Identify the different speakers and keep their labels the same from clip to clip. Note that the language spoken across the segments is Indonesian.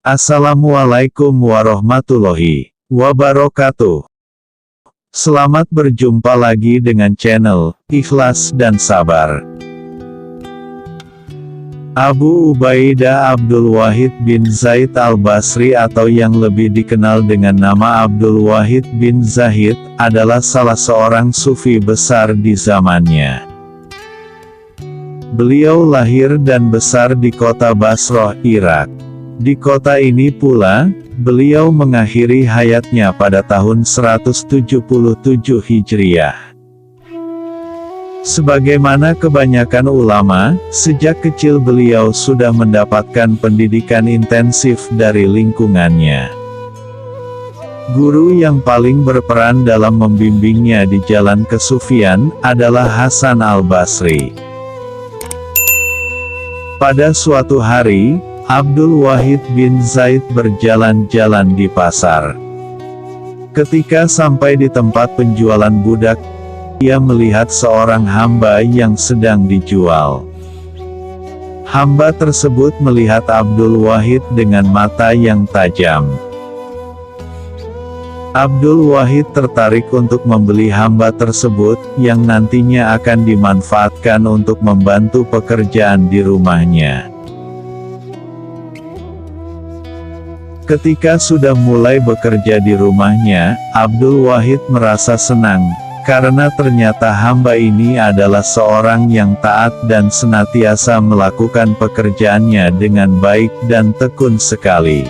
Speaker 1: Assalamualaikum warahmatullahi wabarakatuh. Selamat berjumpa lagi dengan channel Ikhlas dan Sabar. Abu Ubaidah Abdul Wahid bin Zaid al-Basri atau yang lebih dikenal dengan nama Abdul Wahid bin Zahid, adalah salah seorang sufi besar di zamannya. Beliau lahir dan besar di kota Basrah, Irak. Di kota ini pula, beliau mengakhiri hayatnya pada tahun 177 Hijriah. Sebagaimana kebanyakan ulama, sejak kecil beliau sudah mendapatkan pendidikan intensif dari lingkungannya. Guru yang paling berperan dalam membimbingnya di jalan kesufian, adalah Hasan al-Basri. Pada suatu hari, Abdul Wahid bin Zaid berjalan-jalan di pasar. Ketika sampai di tempat penjualan budak, ia melihat seorang hamba yang sedang dijual. Hamba tersebut melihat Abdul Wahid dengan mata yang tajam. Abdul Wahid tertarik untuk membeli hamba tersebut, yang nantinya akan dimanfaatkan untuk membantu pekerjaan di rumahnya. Ketika sudah mulai bekerja di rumahnya, Abdul Wahid merasa senang, karena ternyata hamba ini adalah seorang yang taat dan senantiasa melakukan pekerjaannya dengan baik dan tekun sekali.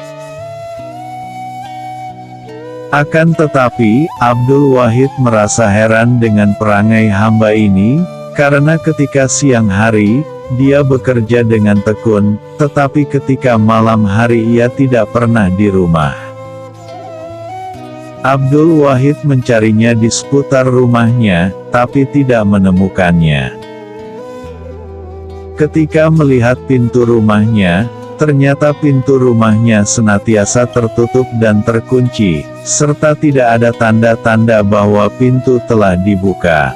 Speaker 1: Akan tetapi, Abdul Wahid merasa heran dengan perangai hamba ini, karena ketika siang hari, dia bekerja dengan tekun, tetapi ketika malam hari ia tidak pernah di rumah. Abdul Wahid mencarinya di seputar rumahnya, tapi tidak menemukannya. Ketika melihat pintu rumahnya, ternyata pintu rumahnya senantiasa tertutup dan terkunci, serta tidak ada tanda-tanda bahwa pintu telah dibuka.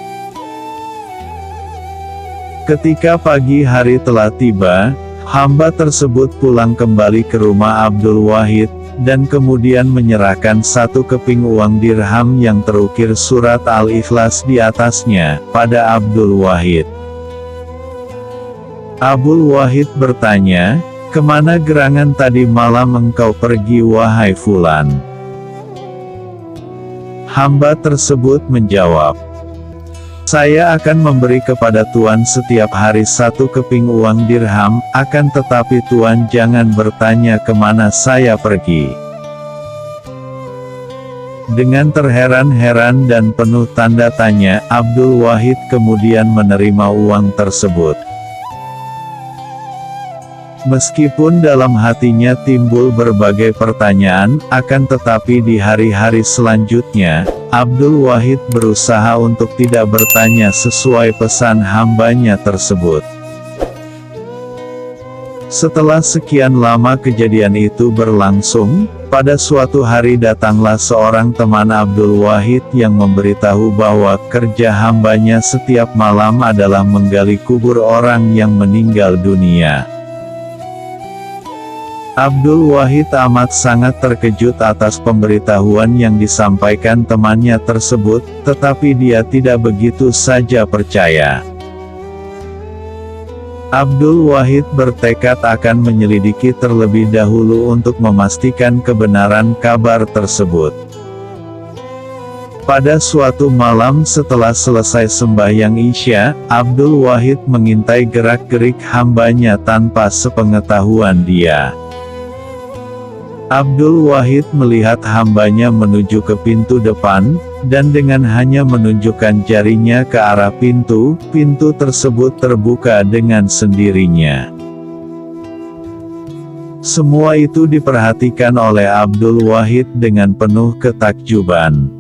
Speaker 1: Ketika pagi hari telah tiba, hamba tersebut pulang kembali ke rumah Abdul Wahid, dan kemudian menyerahkan satu keping uang dirham yang terukir surat Al-Ikhlas di atasnya, pada Abdul Wahid. Abdul Wahid bertanya, "Kemana gerangan tadi malam engkau pergi wahai Fulan?" Hamba tersebut menjawab, "Saya akan memberi kepada Tuan setiap hari satu keping uang dirham, akan tetapi Tuan jangan bertanya kemana saya pergi." Dengan terheran-heran dan penuh tanda tanya, Abdul Wahid kemudian menerima uang tersebut. Meskipun dalam hatinya timbul berbagai pertanyaan, akan tetapi di hari-hari selanjutnya, Abdul Wahid berusaha untuk tidak bertanya sesuai pesan hambanya tersebut. Setelah sekian lama kejadian itu berlangsung, pada suatu hari datanglah seorang teman Abdul Wahid yang memberitahu bahwa kerja hambanya setiap malam adalah menggali kubur orang yang meninggal dunia. Abdul Wahid amat sangat terkejut atas pemberitahuan yang disampaikan temannya tersebut, tetapi dia tidak begitu saja percaya. Abdul Wahid bertekad akan menyelidiki terlebih dahulu untuk memastikan kebenaran kabar tersebut. Pada suatu malam setelah selesai sembahyang Isya, Abdul Wahid mengintai gerak-gerik hambanya tanpa sepengetahuan dia. Abdul Wahid melihat hambanya menuju ke pintu depan, dan dengan hanya menunjukkan jarinya ke arah pintu, pintu tersebut terbuka dengan sendirinya. Semua itu diperhatikan oleh Abdul Wahid dengan penuh ketakjuban.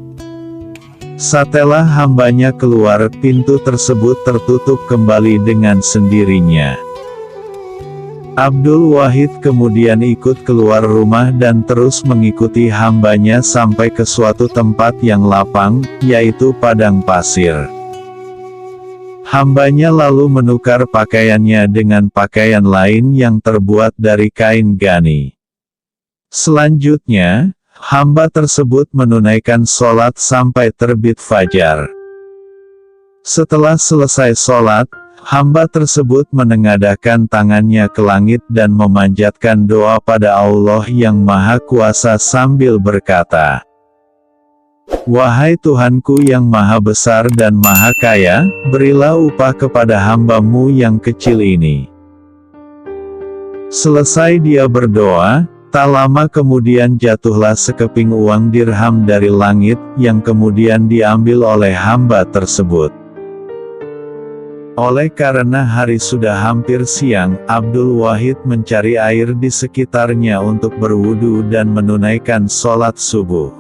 Speaker 1: Setelah hambanya keluar, pintu tersebut tertutup kembali dengan sendirinya. Abdul Wahid kemudian ikut keluar rumah dan terus mengikuti hambanya sampai ke suatu tempat yang lapang, yaitu padang pasir. Hambanya lalu menukar pakaiannya dengan pakaian lain yang terbuat dari kain gani. Selanjutnya, hamba tersebut menunaikan sholat sampai terbit fajar. Setelah selesai sholat, hamba tersebut menengadahkan tangannya ke langit dan memanjatkan doa pada Allah yang Maha Kuasa sambil berkata, "Wahai Tuhanku yang Maha Besar dan Maha Kaya, berilah upah kepada hamba-Mu yang kecil ini." Selesai dia berdoa, tak lama kemudian jatuhlah sekeping uang dirham dari langit, yang kemudian diambil oleh hamba tersebut. Oleh karena hari sudah hampir siang, Abdul Wahid mencari air di sekitarnya untuk berwudu dan menunaikan sholat subuh.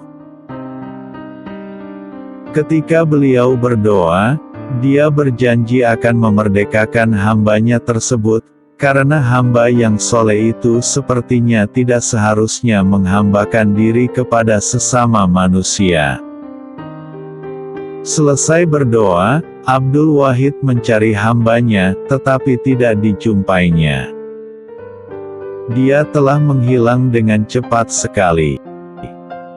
Speaker 1: Ketika beliau berdoa, dia berjanji akan memerdekakan hambanya tersebut, karena hamba yang soleh itu sepertinya tidak seharusnya menghambakan diri kepada sesama manusia. Selesai berdoa, Abdul Wahid mencari hambanya, tetapi tidak dijumpainya. Dia telah menghilang dengan cepat sekali.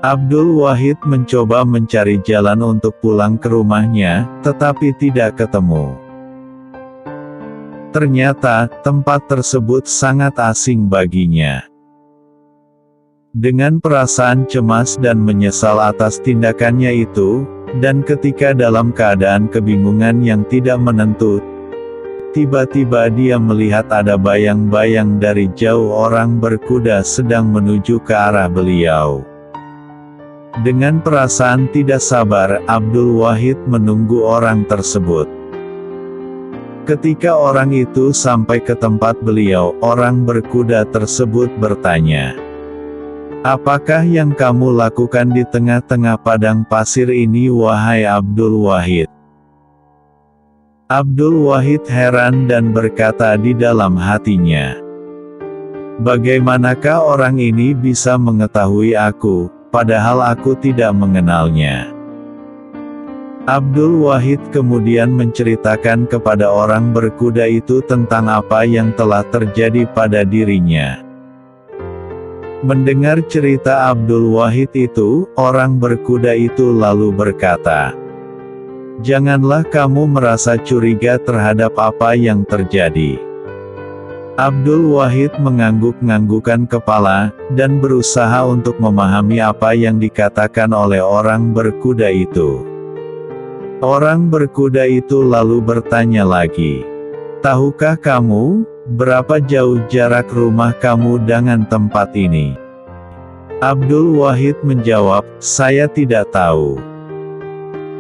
Speaker 1: Abdul Wahid mencoba mencari jalan untuk pulang ke rumahnya, tetapi tidak ketemu. Ternyata, tempat tersebut sangat asing baginya. Dengan perasaan cemas dan menyesal atas tindakannya itu, dan ketika dalam keadaan kebingungan yang tidak menentu, tiba-tiba dia melihat ada bayang-bayang dari jauh orang berkuda sedang menuju ke arah beliau. Dengan perasaan tidak sabar, Abdul Wahid menunggu orang tersebut. Ketika orang itu sampai ke tempat beliau, orang berkuda tersebut bertanya, "Apakah yang kamu lakukan di tengah-tengah padang pasir ini, wahai Abdul Wahid?" Abdul Wahid heran dan berkata di dalam hatinya, "Bagaimanakah orang ini bisa mengetahui aku, padahal aku tidak mengenalnya?" Abdul Wahid kemudian menceritakan kepada orang berkuda itu tentang apa yang telah terjadi pada dirinya. Mendengar cerita Abdul Wahid itu, orang berkuda itu lalu berkata, "Janganlah kamu merasa curiga terhadap apa yang terjadi." Abdul Wahid mengangguk-nganggukkan kepala, dan berusaha untuk memahami apa yang dikatakan oleh orang berkuda itu. Orang berkuda itu lalu bertanya lagi, "Tahukah kamu, berapa jauh jarak rumah kamu dengan tempat ini?" Abdul Wahid menjawab, "Saya tidak tahu.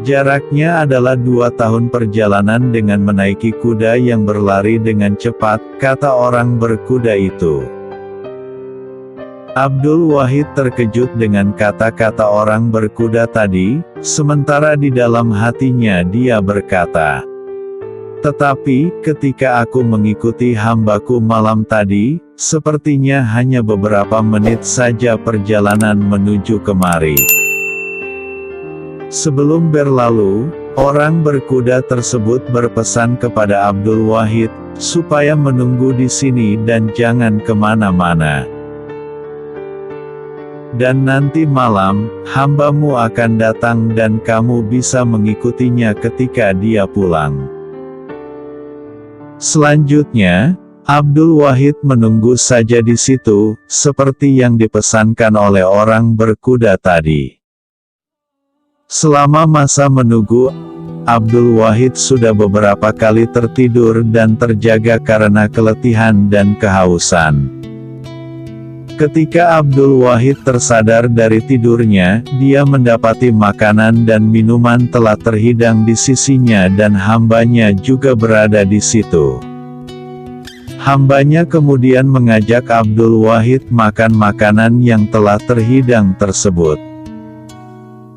Speaker 1: Jaraknya adalah 2 tahun perjalanan dengan menaiki kuda yang berlari dengan cepat," kata orang berkuda itu. Abdul Wahid terkejut dengan kata-kata orang berkuda tadi, sementara di dalam hatinya dia berkata, "Tetapi, ketika aku mengikuti hambaku malam tadi, sepertinya hanya beberapa menit saja perjalanan menuju kemari." Sebelum berlalu, orang berkuda tersebut berpesan kepada Abdul Wahid, supaya menunggu di sini dan jangan kemana-mana. "Dan nanti malam, hambamu akan datang dan kamu bisa mengikutinya ketika dia pulang." Selanjutnya, Abdul Wahid menunggu saja di situ, seperti yang dipesankan oleh orang berkuda tadi. Selama masa menunggu, Abdul Wahid sudah beberapa kali tertidur dan terjaga karena keletihan dan kehausan. Ketika Abdul Wahid tersadar dari tidurnya, dia mendapati makanan dan minuman telah terhidang di sisinya dan hambanya juga berada di situ. Hambanya kemudian mengajak Abdul Wahid makan makanan yang telah terhidang tersebut.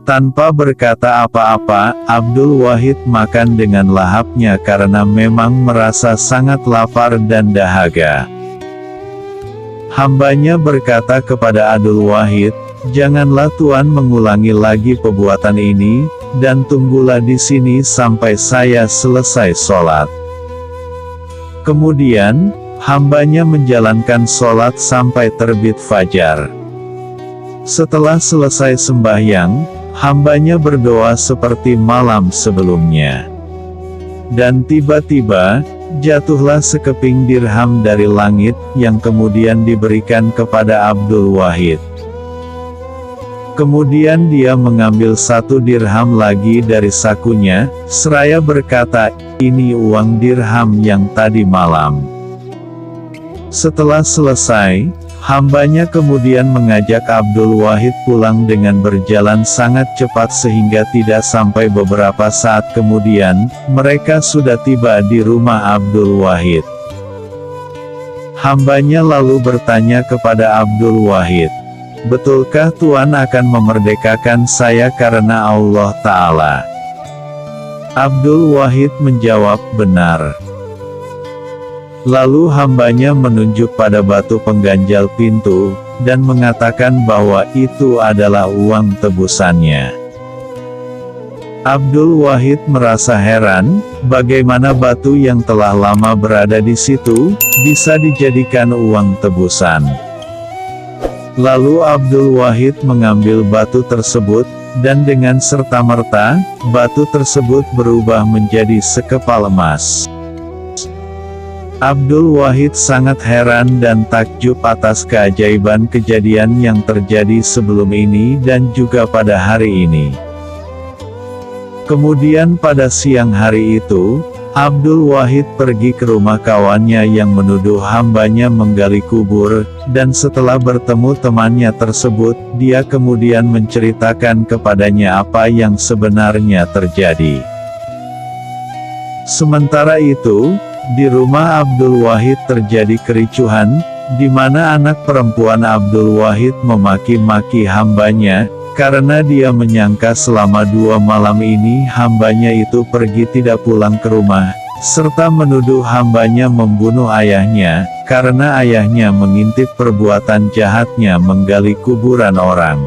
Speaker 1: Tanpa berkata apa-apa, Abdul Wahid makan dengan lahapnya karena memang merasa sangat lapar dan dahaga. Hambanya berkata kepada Abdul Wahid, "Janganlah Tuan mengulangi lagi perbuatan ini, dan tunggulah di sini sampai saya selesai sholat." Kemudian, hambanya menjalankan sholat sampai terbit fajar. Setelah selesai sembahyang, hambanya berdoa seperti malam sebelumnya. Dan tiba-tiba, jatuhlah sekeping dirham dari langit, yang kemudian diberikan kepada Abdul Wahid. Kemudian dia mengambil 1 dirham lagi dari sakunya, seraya berkata, "Ini uang dirham yang tadi malam." Setelah selesai, hambanya kemudian mengajak Abdul Wahid pulang dengan berjalan sangat cepat sehingga tidak sampai beberapa saat kemudian, mereka sudah tiba di rumah Abdul Wahid. Hambanya lalu bertanya kepada Abdul Wahid, "Betulkah Tuan akan memerdekakan saya karena Allah Ta'ala?" Abdul Wahid menjawab, "Benar." Lalu hambanya menunjuk pada batu pengganjal pintu, dan mengatakan bahwa itu adalah uang tebusannya. Abdul Wahid merasa heran, bagaimana batu yang telah lama berada di situ, bisa dijadikan uang tebusan. Lalu Abdul Wahid mengambil batu tersebut, dan dengan serta-merta, batu tersebut berubah menjadi sekepal emas. Abdul Wahid sangat heran dan takjub atas keajaiban kejadian yang terjadi sebelum ini dan juga pada hari ini. Kemudian pada siang hari itu, Abdul Wahid pergi ke rumah kawannya yang menuduh hambanya menggali kubur, dan setelah bertemu temannya tersebut, dia kemudian menceritakan kepadanya apa yang sebenarnya terjadi. Sementara itu, di rumah Abdul Wahid terjadi kericuhan, di mana anak perempuan Abdul Wahid memaki-maki hambanya, karena dia menyangka selama 2 malam ini hambanya itu pergi tidak pulang ke rumah, serta menuduh hambanya membunuh ayahnya, karena ayahnya mengintip perbuatan jahatnya menggali kuburan orang.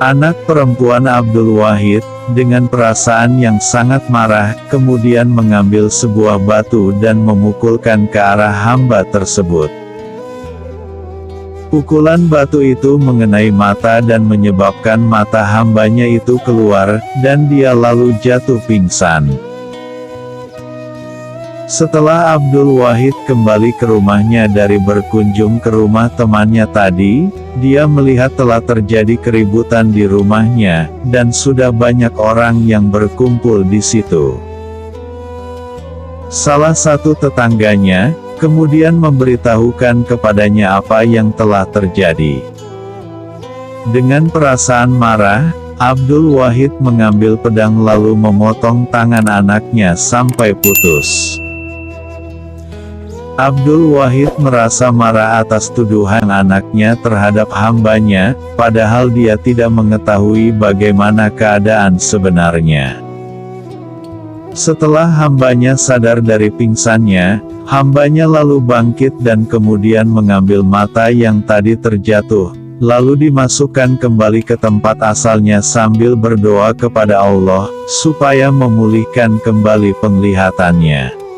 Speaker 1: Anak perempuan Abdul Wahid, dengan perasaan yang sangat marah, kemudian mengambil sebuah batu dan memukulkan ke arah hamba tersebut. Pukulan batu itu mengenai mata dan menyebabkan mata hambanya itu keluar, dan dia lalu jatuh pingsan. Setelah Abdul Wahid kembali ke rumahnya dari berkunjung ke rumah temannya tadi, dia melihat telah terjadi keributan di rumahnya, dan sudah banyak orang yang berkumpul di situ. Salah satu tetangganya, kemudian memberitahukan kepadanya apa yang telah terjadi. Dengan perasaan marah, Abdul Wahid mengambil pedang lalu memotong tangan anaknya sampai putus. Abdul Wahid merasa marah atas tuduhan anaknya terhadap hambanya, padahal dia tidak mengetahui bagaimana keadaan sebenarnya. Setelah hambanya sadar dari pingsannya, hambanya lalu bangkit dan kemudian mengambil mata yang tadi terjatuh, lalu dimasukkan kembali ke tempat asalnya sambil berdoa kepada Allah, supaya memulihkan kembali penglihatannya.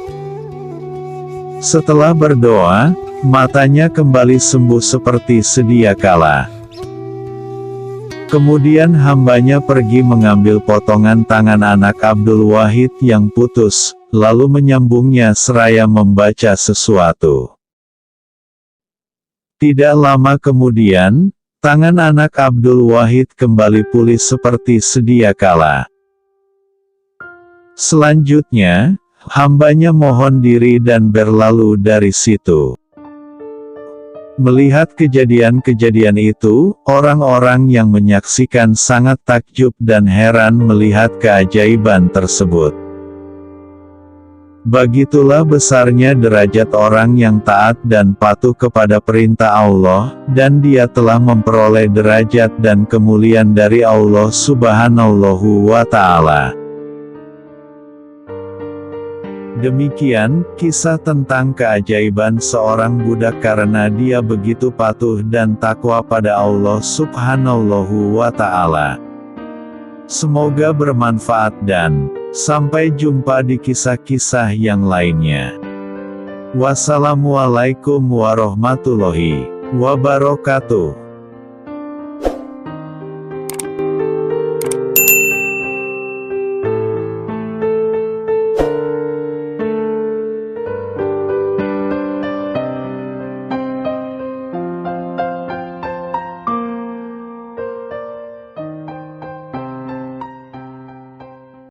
Speaker 1: Setelah berdoa, matanya kembali sembuh seperti sedia kala. Kemudian hambanya pergi mengambil potongan tangan anak Abdul Wahid yang putus, lalu menyambungnya seraya membaca sesuatu. Tidak lama kemudian, tangan anak Abdul Wahid kembali pulih seperti sedia kala. Selanjutnya, hambanya mohon diri dan berlalu dari situ. Melihat kejadian-kejadian itu, orang-orang yang menyaksikan sangat takjub dan heran melihat keajaiban tersebut. Begitulah besarnya derajat orang yang taat dan patuh kepada perintah Allah, dan dia telah memperoleh derajat dan kemuliaan dari Allah Subhanahu wa Ta'ala. Demikian, kisah tentang keajaiban seorang budak karena dia begitu patuh dan takwa pada Allah Subhanahu wa Ta'ala. Semoga bermanfaat dan sampai jumpa di kisah-kisah yang lainnya. Wassalamualaikum warahmatullahi wabarakatuh.